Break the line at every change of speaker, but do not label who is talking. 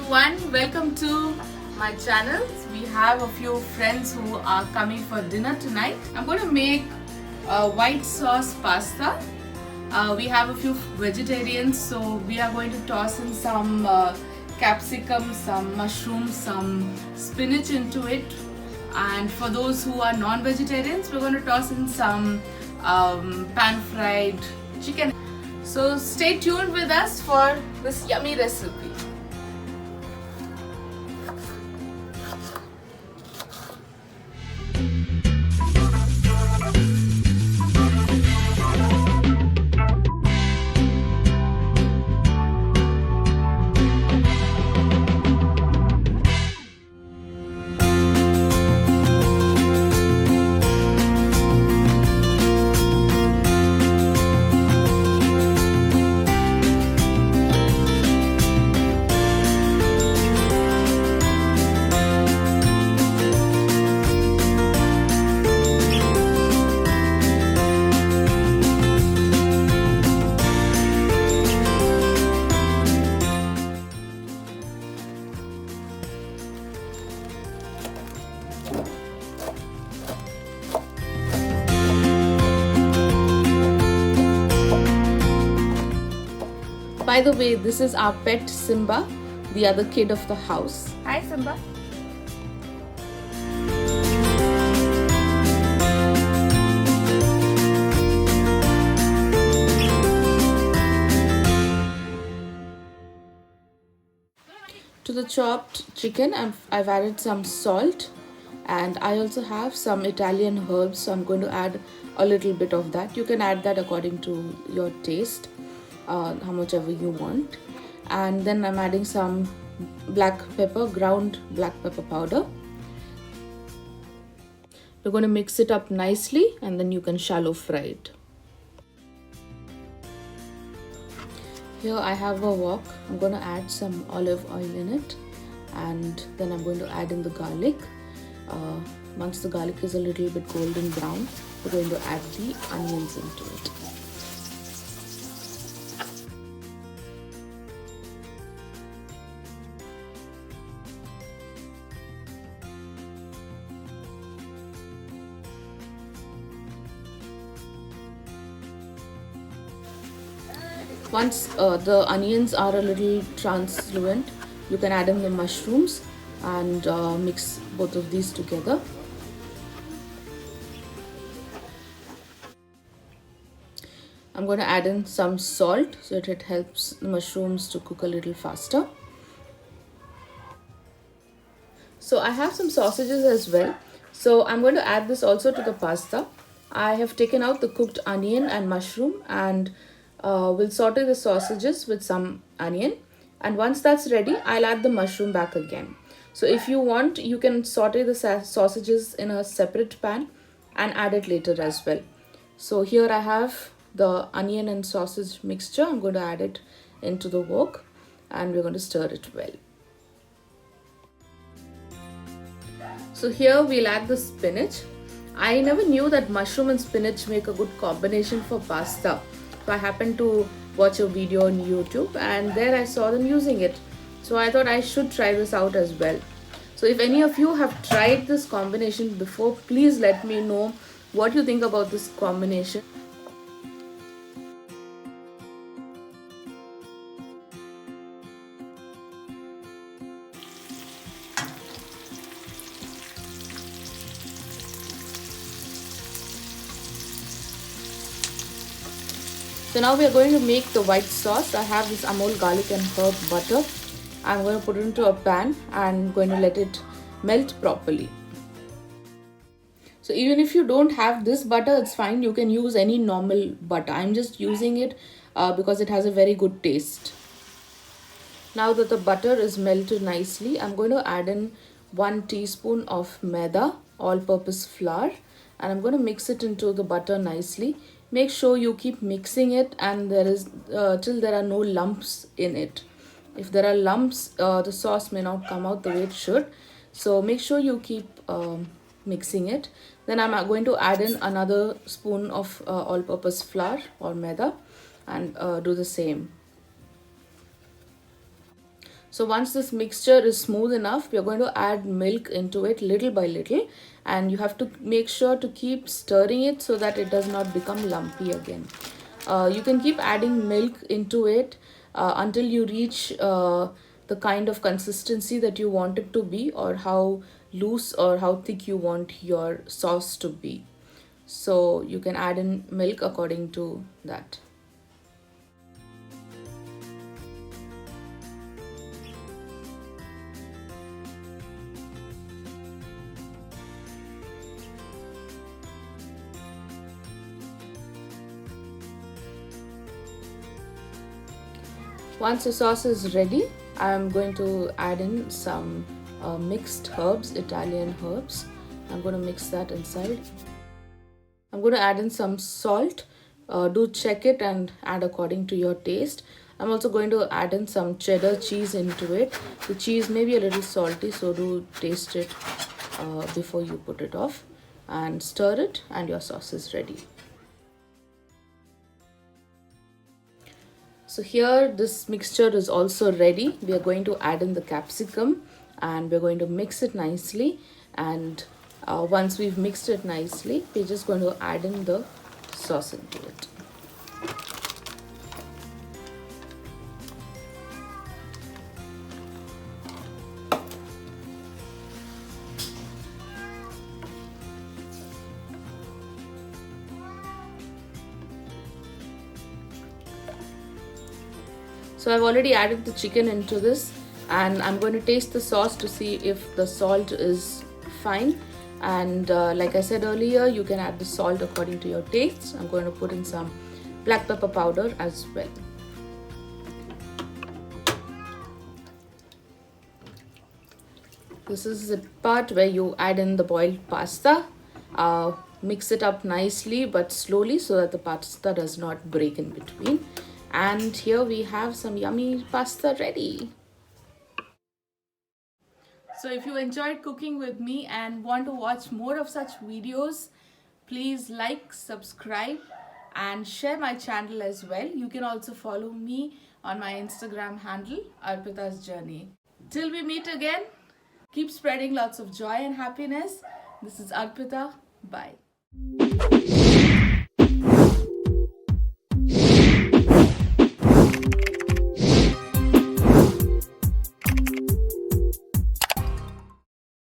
everyone, welcome to my channel. We have a few friends who are coming for dinner tonight. I'm going to make white sauce pasta. We have a few vegetarians, so we are going to toss in some capsicum, some mushrooms, some spinach into it. And for those who are non-vegetarians, we're going to toss in some pan-fried chicken. So stay tuned with us for this yummy recipe. By the way, this is our pet Simba, the other kid of the house. Hi Simba. To the chopped chicken, I've added some salt, and I also have some Italian herbs, so I'm going to add a little bit of that. You can add that according to your taste. How much ever you want. And then I'm adding some black pepper, ground black pepper powder. We're going to mix it up nicely, and then you can shallow fry it. Here I have a wok. I'm going to add some olive oil in it, and then I'm going to add in the garlic. Once the garlic is a little bit golden brown, we're going to add the onions into it. Once the onions are a little translucent, you can add in the mushrooms and mix both of these together. I'm going to add in some salt so that it helps the mushrooms to cook a little faster. So I have some sausages as well. So I'm going to add this also to the pasta. I have taken out the cooked onion and mushroom, and we'll saute the sausages with some onion, and once that's ready, I'll add the mushroom back again. So if you want, you can saute the sausages in a separate pan and add it later as well. So here I have the onion and sausage mixture. I'm going to add it into the wok, and we're going to stir it well. So here we'll add the spinach. I never knew that mushroom and spinach make a good combination for pasta. So I happened to watch a video on YouTube, and there I saw them using it. So I thought I should try this out as well. So if any of you have tried this combination before, please let me know what you think about this combination. So now we are going to make the white sauce. I have this Amul garlic and herb butter. I'm going to put it into a pan and going to let it melt properly. So even if you don't have this butter, it's fine. You can use any normal butter. I'm just using it because it has a very good taste. Now that the butter is melted nicely, I'm going to add in 1 teaspoon of maida, all-purpose flour, and I'm going to mix it into the butter nicely. Make sure you keep mixing it, and till there are no lumps in it. If there are lumps, the sauce may not come out the way it should. So make sure you keep mixing it. Then I'm going to add in another spoon of all-purpose flour or maida and do the same. So once this mixture is smooth enough, we are going to add milk into it little by little, and you have to make sure to keep stirring it so that it does not become lumpy again. You can keep adding milk into it until you reach the kind of consistency that you want it to be, or how loose or how thick you want your sauce to be. So you can add in milk according to that. Once the sauce is ready, I'm going to add in some mixed herbs, Italian herbs. I'm going to mix that inside. I'm going to add in some salt. Do check it and add according to your taste. I'm also going to add in some cheddar cheese into it. The cheese may be a little salty, so do taste it before you put it off. And stir it, and your sauce is ready. So here this mixture is also ready. We are going to add in the capsicum and we're going to mix it nicely. And once we've mixed it nicely, we're just going to add in the sauce into it. So I've already added the chicken into this, and I'm going to taste the sauce to see if the salt is fine. And like I said earlier, you can add the salt according to your taste. I'm going to put in some black pepper powder as well. This is the part where you add in the boiled pasta. Mix it up nicely but slowly so that the pasta does not break in between. And here we have some yummy pasta ready. So if you enjoyed cooking with me and want to watch more of such videos, please like, subscribe and share my channel as well. You can also follow me on my Instagram handle, Arpita's Journey. Till we meet again, keep spreading lots of joy and happiness. This is Arpita. Bye.